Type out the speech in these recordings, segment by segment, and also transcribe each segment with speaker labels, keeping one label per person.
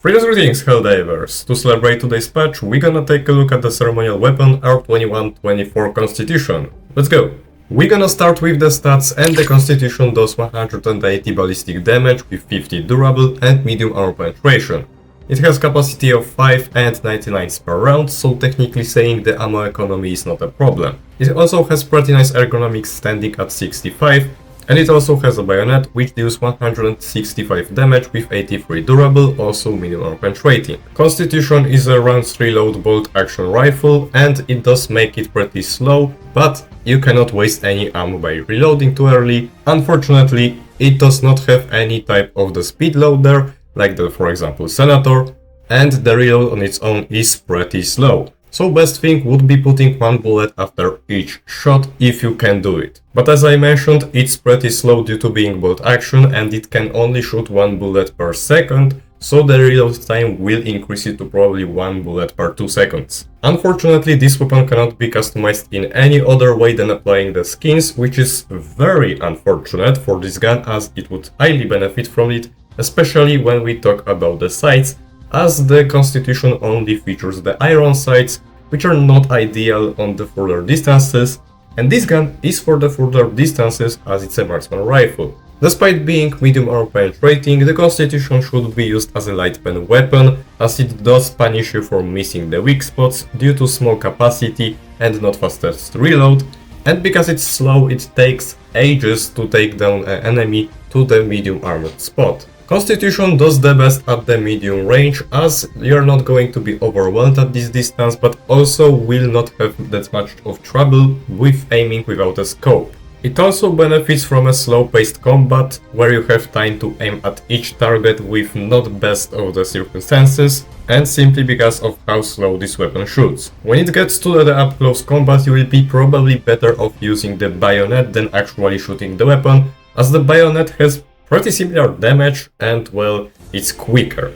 Speaker 1: Greetings Helldivers! To celebrate today's patch, we're gonna take a look at the ceremonial weapon R-2124 Constitution. Let's go! We're gonna start with the stats, and the Constitution does 180 ballistic damage with 50 durable and medium armor penetration. It has capacity of 5 and 99 per round, so technically saying the ammo economy is not a problem. It also has pretty nice ergonomics standing at 65, and it also has a bayonet which deals 165 damage with 83 durable, also medium armor penetrating. Constitution is a rounds reload bolt action rifle, and it does make it pretty slow, but you cannot waste any ammo by reloading too early. Unfortunately, it does not have any type of the speed loader, like the, for example, Senator, and the reload on its own is pretty slow. So best thing would be putting one bullet after each shot if you can do it. But as I mentioned, it's pretty slow due to being bolt action, and it can only shoot one bullet per second, so the reload time will increase it to probably one bullet per 2 seconds. Unfortunately, this weapon cannot be customized in any other way than applying the skins, which is very unfortunate for this gun, as it would highly benefit from it, especially when we talk about the sights, as the Constitution only features the iron sights, which are not ideal on the further distances, and this gun is for the further distances as it's a marksman rifle. Despite being medium armor penetrating, the Constitution should be used as a light pen weapon, as it does punish you for missing the weak spots due to small capacity and not fastest reload, and because it's slow, it takes ages to take down an enemy to the medium armored spot. Constitution does the best at the medium range, as you're not going to be overwhelmed at this distance, but also will not have that much of trouble with aiming without a scope. It also benefits from a slow-paced combat, where you have time to aim at each target with not best of the circumstances, and simply because of how slow this weapon shoots. When it gets to the up-close combat, you will be probably better off using the bayonet than actually shooting the weapon, as the bayonet has pretty similar damage and, well, it's quicker.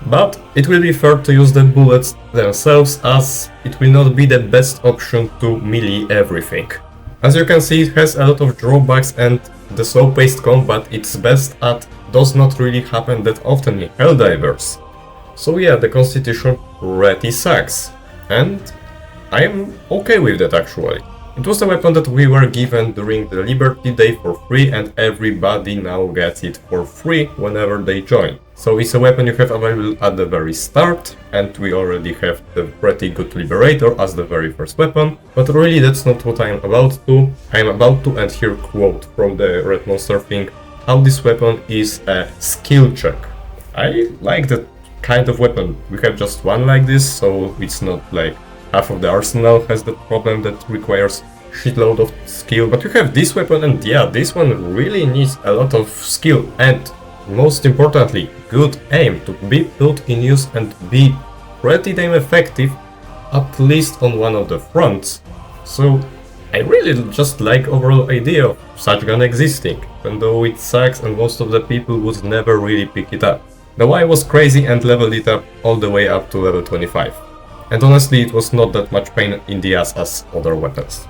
Speaker 1: But it will be fair to use the bullets themselves, as it will not be the best option to melee everything. As you can see, it has a lot of drawbacks, and the slow-paced combat it's best at does not really happen that often in Helldivers. So yeah, the Constitution pretty sucks, and I am okay with that actually. It was a weapon that we were given during the Liberty Day for free, and everybody now gets it for free whenever they join. So it's a weapon you have available at the very start, and we already have the pretty good Liberator as the very first weapon. But really that's not what I am about to. I am about to, and here quote from the Red Monster thing, how this weapon is a skill check. I like that kind of weapon. We have just one like this, so it's not like half of the arsenal has that problem that requires shitload of skill, but you have this weapon, and yeah, this one really needs a lot of skill and, most importantly, good aim to be put in use and be pretty damn effective, at least on one of the fronts. So I really just like overall idea of such gun existing, even though it sucks and most of the people would never really pick it up. Though I was crazy and leveled it up all the way up to level 25. And honestly, it was not that much pain in the ass as other weapons.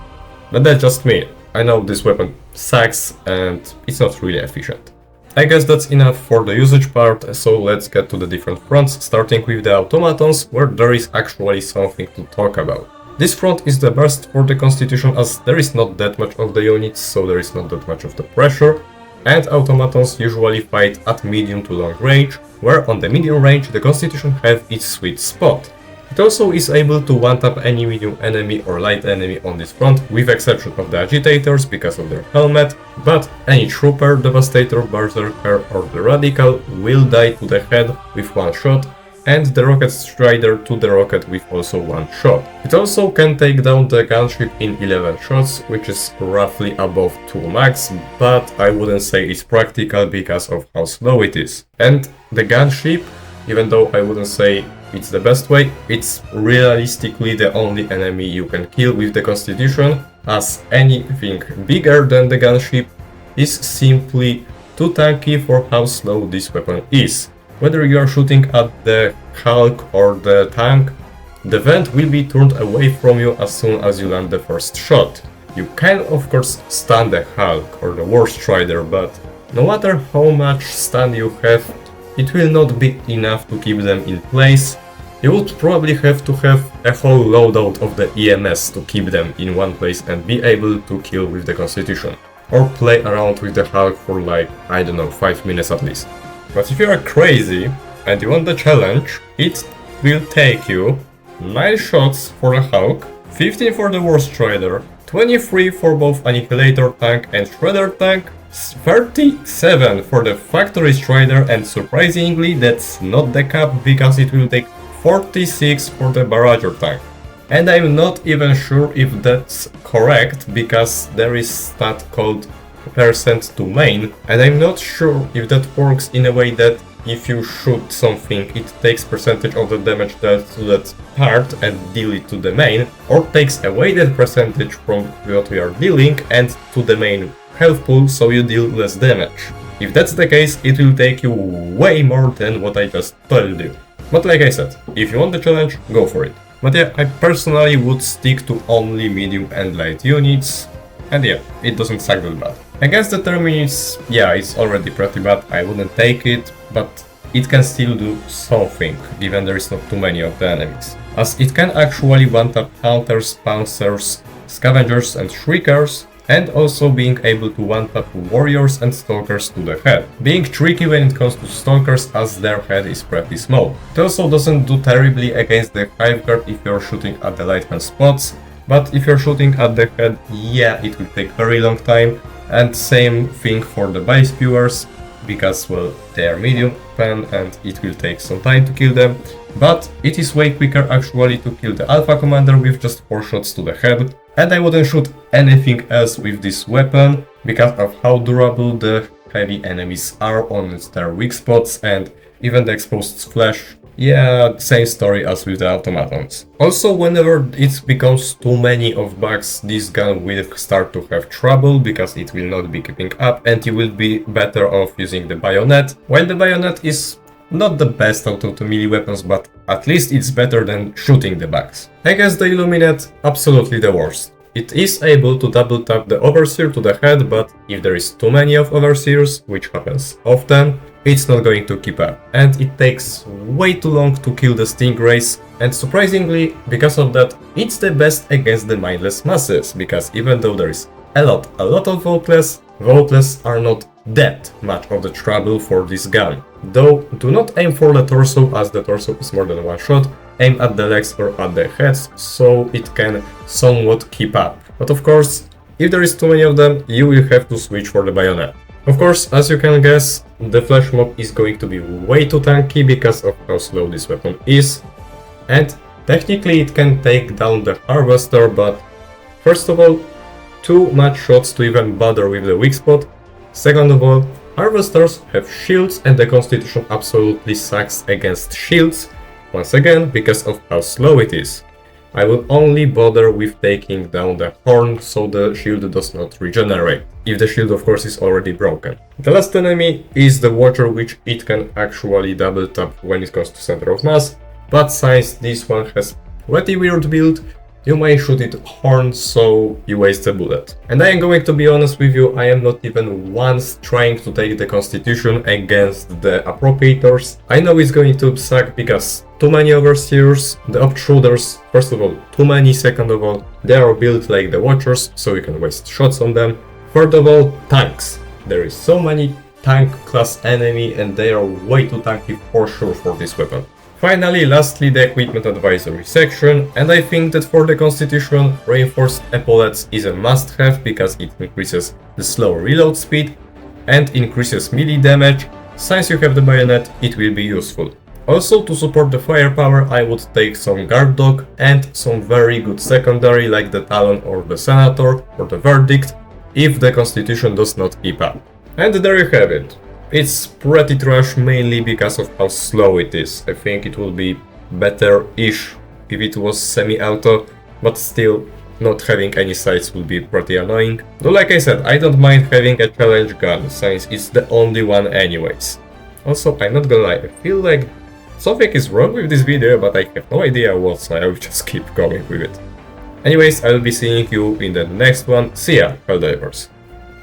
Speaker 1: But that's just me. I know this weapon sucks and it's not really efficient. I guess that's enough for the usage part, so let's get to the different fronts, starting with the automatons, where there is actually something to talk about. This front is the best for the Constitution, as there is not that much of the units, so there is not that much of the pressure, and automatons usually fight at medium to long range, where on the medium range the Constitution have its sweet spot. It also is able to one-tap any medium enemy or light enemy on this front, with exception of the agitators because of their helmet, but any trooper, devastator, berserker or the radical will die to the head with one shot, and the rocket strider to the rocket with also one shot. It also can take down the gunship in 11 shots, which is roughly above 2 max, but I wouldn't say it's practical because of how slow it is. And the gunship, even though I wouldn't say it's the best way, it's realistically the only enemy you can kill with the Constitution, as anything bigger than the gunship is simply too tanky for how slow this weapon is. Whether you are shooting at the Hulk or the tank, the vent will be turned away from you as soon as you land the first shot. You can of course stun the Hulk or the War Strider, but no matter how much stun you have, it will not be enough to keep them in place. You would probably have to have a whole loadout of the EMS to keep them in one place and be able to kill with the Constitution. Or play around with the Hulk for like, I don't know, 5 minutes at least. But if you are crazy and you want the challenge, it will take you 9 shots for the Hulk, 15 for the War Strider, 23 for both Annihilator Tank and Shredder Tank, 37 for the Factory Strider, and surprisingly that's not the cap because it will take 46 for the Barrager Tank. And I'm not even sure if that's correct because there is stat called percent to main, and I'm not sure if that works in a way that if you shoot something it takes percentage of the damage dealt to that part and deal it to the main, or takes away that percentage from what we are dealing and to the main health pool so you deal less damage. If that's the case, it will take you way more than what I just told you. But like I said, if you want the challenge, go for it. But yeah, I personally would stick to only medium and light units, and yeah, it doesn't suck that bad. Against the Terminus, yeah, it's already pretty bad, I wouldn't take it, but it can still do something, given there is not too many of the enemies. As it can actually one-tap Hunters, Pouncers, Scavengers and Shriekers, and also being able to one-tap Warriors and Stalkers to the head. Being tricky when it comes to Stalkers as their head is pretty small. It also doesn't do terribly against the Hive Guard if you're shooting at the light hand spots, but if you're shooting at the head, yeah, it will take very long time. And same thing for the Base Viewers, because well, they are medium pen and it will take some time to kill them, but it is way quicker actually to kill the Alpha Commander with just 4 shots to the head. And I wouldn't shoot anything else with this weapon because of how durable the heavy enemies are on their weak spots, and even the exposed flesh. Yeah, same story as with the automatons. Also, whenever it becomes too many of bugs, this gun will start to have trouble because it will not be keeping up and you will be better off using the bayonet. While the bayonet is not the best out of the melee weapons, but at least it's better than shooting the bugs. Against the Illuminate, absolutely the worst. It is able to double tap the Overseer to the head, but if there is too many of Overseers, which happens often, it's not going to keep up. And it takes way too long to kill the Stingrays, and surprisingly, because of that, it's the best against the mindless masses, because even though there is a lot of voteless are not that much of the trouble for this gun. Though, do not aim for the torso, as the torso is more than one shot, aim at the legs or at the heads, so it can somewhat keep up. But of course, if there is too many of them, you will have to switch for the bayonet. Of course, as you can guess, the Flash Mob is going to be way too tanky because of how slow this weapon is, and technically it can take down the Harvester, but first of all, too much shots to even bother with the weak spot. Second of all, Harvesters have shields and the Constitution absolutely sucks against shields, once again because of how slow it is. I will only bother with taking down the horn so the shield does not regenerate, if the shield of course is already broken. The last enemy is the Watcher, which it can actually double tap when it comes to center of mass, but since this one has pretty weird build, you may shoot it horn, so you waste a bullet. And I am going to be honest with you, I am not even once trying to take the Constitution against the Appropriators. I know it's going to suck because too many Overseers, the Obtruders, first of all, too many, second of all, they are built like the Watchers, so you can waste shots on them. Third of all, tanks. There is so many tank class enemy and they are way too tanky for sure for this weapon. Finally, lastly, the equipment advisory section, and I think that for the Constitution, reinforced epaulets is a must-have because it increases the slow reload speed and increases melee damage. Since you have the bayonet, it will be useful. Also, to support the firepower, I would take some Guard Dog and some very good secondary like the Talon or the Senator or the Verdict, if the Constitution does not keep up. And there you have it. It's pretty trash mainly because of how slow it is. I think it would be better-ish if it was semi-auto, but still, not having any sights would be pretty annoying. Though like I said, I don't mind having a challenge gun, since it's the only one anyways. Also, I'm not gonna lie, I feel like something is wrong with this video, but I have no idea what, so I will just keep going with it. Anyways, I will be seeing you in the next one. See ya, Helldivers.